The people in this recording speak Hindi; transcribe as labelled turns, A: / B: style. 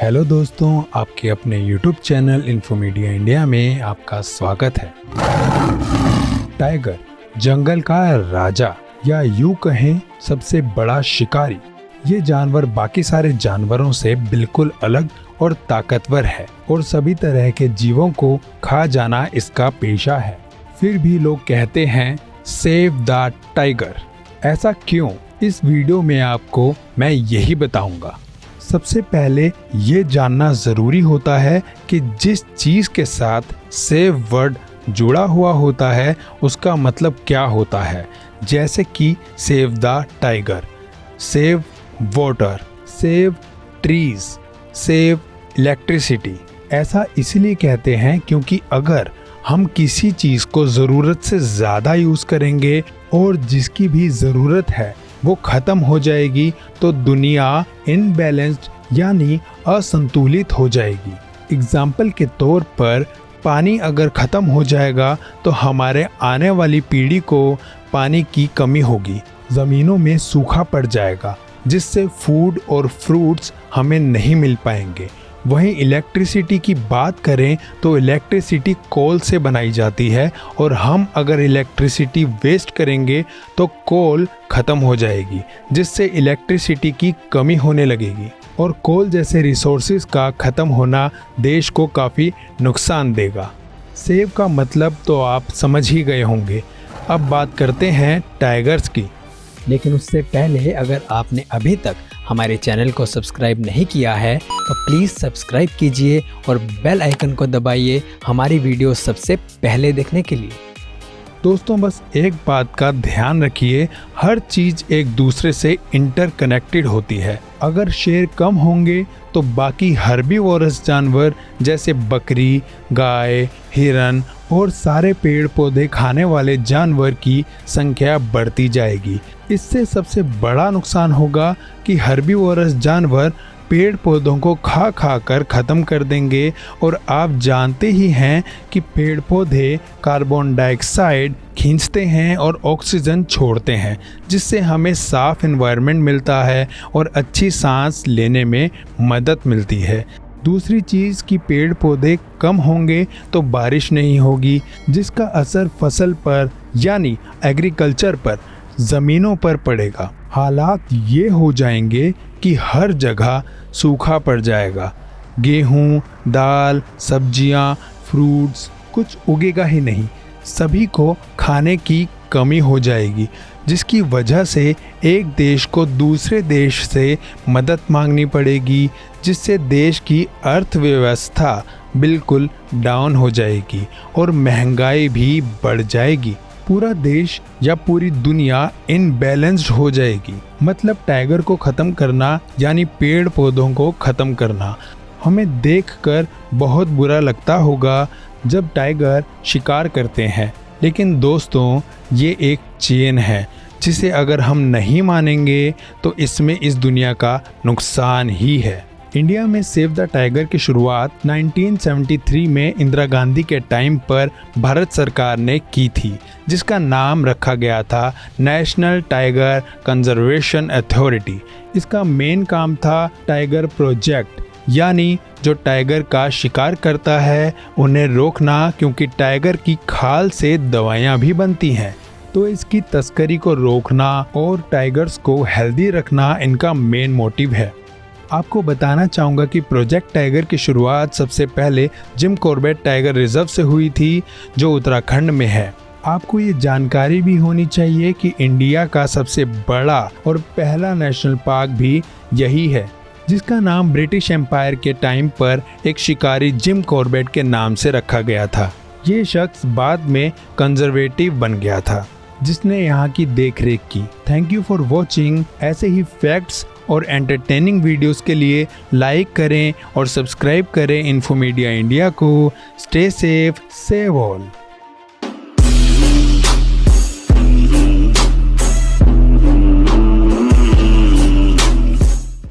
A: हेलो दोस्तों, आपके अपने YouTube चैनल इन्फोमीडिया इंडिया में आपका स्वागत है। टाइगर जंगल का राजा या यूं कहें सबसे बड़ा शिकारी। ये जानवर बाकी सारे जानवरों से बिल्कुल अलग और ताकतवर है और सभी तरह के जीवों को खा जाना इसका पेशा है। फिर भी लोग कहते हैं सेव द टाइगर। ऐसा क्यों? इस वीडियो में आपको मैं यही बताऊंगा। सबसे पहले ये जानना ज़रूरी होता है कि जिस चीज़ के साथ सेव वर्ड जुड़ा हुआ होता है उसका मतलब क्या होता है। जैसे कि save the tiger, save water, save trees, save electricity. ऐसा इसलिए कहते हैं क्योंकि अगर हम किसी चीज़ को ज़रूरत से ज़्यादा यूज़ करेंगे और जिसकी भी ज़रूरत है वो ख़त्म हो जाएगी तो दुनिया इनबैलेंस्ड यानी असंतुलित हो जाएगी। एग्जाम्पल के तौर पर पानी अगर ख़त्म हो जाएगा तो हमारे आने वाली पीढ़ी को पानी की कमी होगी, ज़मीनों में सूखा पड़ जाएगा जिससे फूड और फ्रूट्स हमें नहीं मिल पाएंगे। वहीं इलेक्ट्रिसिटी की बात करें तो इलेक्ट्रिसिटी कोल से बनाई जाती है और हम अगर इलेक्ट्रिसिटी वेस्ट करेंगे तो कोल ख़त्म हो जाएगी जिससे इलेक्ट्रिसिटी की कमी होने लगेगी और कोल जैसे रिसोर्सेज का ख़त्म होना देश को काफ़ी नुकसान देगा। सेव का मतलब तो आप समझ ही गए होंगे। अब बात करते हैं टाइगर्स की।
B: लेकिन उससे पहले अगर आपने अभी तक हमारे चैनल को सब्सक्राइब नहीं किया है तो प्लीज़ सब्सक्राइब कीजिए और बेल आइकन को दबाइए हमारी वीडियो सबसे पहले देखने के लिए।
A: दोस्तों बस एक बात का ध्यान रखिए, हर चीज़ एक दूसरे से इंटरकनेक्टेड होती है। अगर शेर कम होंगे तो बाकी हर्बीवोरस जानवर जैसे बकरी, गाय, हिरन और सारे पेड़ पौधे खाने वाले जानवर की संख्या बढ़ती जाएगी। इससे सबसे बड़ा नुकसान होगा कि हर्बीवोरस जानवर पेड़ पौधों को खा खा कर ख़त्म कर देंगे और आप जानते ही हैं कि पेड़ पौधे कार्बन डाइऑक्साइड खींचते हैं और ऑक्सीजन छोड़ते हैं जिससे हमें साफ एनवायरनमेंट मिलता है और अच्छी सांस लेने में मदद मिलती है। दूसरी चीज़ कि पेड़ पौधे कम होंगे तो बारिश नहीं होगी जिसका असर फसल पर यानी एग्रीकल्चर पर, ज़मीनों पर पड़ेगा। हालात ये हो जाएंगे कि हर जगह सूखा पड़ जाएगा। गेहूँ, दाल, सब्जियाँ, फ्रूट्स कुछ उगेगा ही नहीं। सभी को खाने की कमी हो जाएगी जिसकी वजह से एक देश को दूसरे देश से मदद मांगनी पड़ेगी जिससे देश की अर्थव्यवस्था बिल्कुल डाउन हो जाएगी और महंगाई भी बढ़ जाएगी। पूरा देश या पूरी दुनिया इनबैलेंस्ड हो जाएगी। मतलब टाइगर को ख़त्म करना यानी पेड़ पौधों को ख़त्म करना। हमें देखकर बहुत बुरा लगता होगा जब टाइगर शिकार करते हैं, लेकिन दोस्तों ये एक चेन है जिसे अगर हम नहीं मानेंगे तो इसमें इस दुनिया का नुकसान ही है। इंडिया में सेव द टाइगर की शुरुआत 1973 में इंदिरा गांधी के टाइम पर भारत सरकार ने की थी जिसका नाम रखा गया था नेशनल टाइगर कंजर्वेशन अथॉरिटी। इसका मेन काम था टाइगर प्रोजेक्ट यानी जो टाइगर का शिकार करता है उन्हें रोकना, क्योंकि टाइगर की खाल से दवाइयाँ भी बनती हैं तो इसकी तस्करी को रोकना और टाइगर्स को हेल्दी रखना इनका मेन मोटिव है। आपको बताना चाहूँगा कि प्रोजेक्ट टाइगर की शुरुआत सबसे पहले जिम कॉर्बेट टाइगर रिजर्व से हुई थी जो उत्तराखंड में है। आपको ये जानकारी भी होनी चाहिए कि इंडिया का सबसे बड़ा और पहला नेशनल पार्क भी यही है जिसका नाम ब्रिटिश एम्पायर के टाइम पर एक शिकारी जिम कॉर्बेट के नाम से रखा गया था। ये शख्स बाद में कंजर्वेटिव बन गया था जिसने यहाँ की देखरेख की। Thank you for watching. ऐसे ही फैक्ट्स और एंटरटेनिंग वीडियोस के लिए लाइक करें और सब्सक्राइब करें इन्फोमीडिया इंडिया को। Stay safe, save all.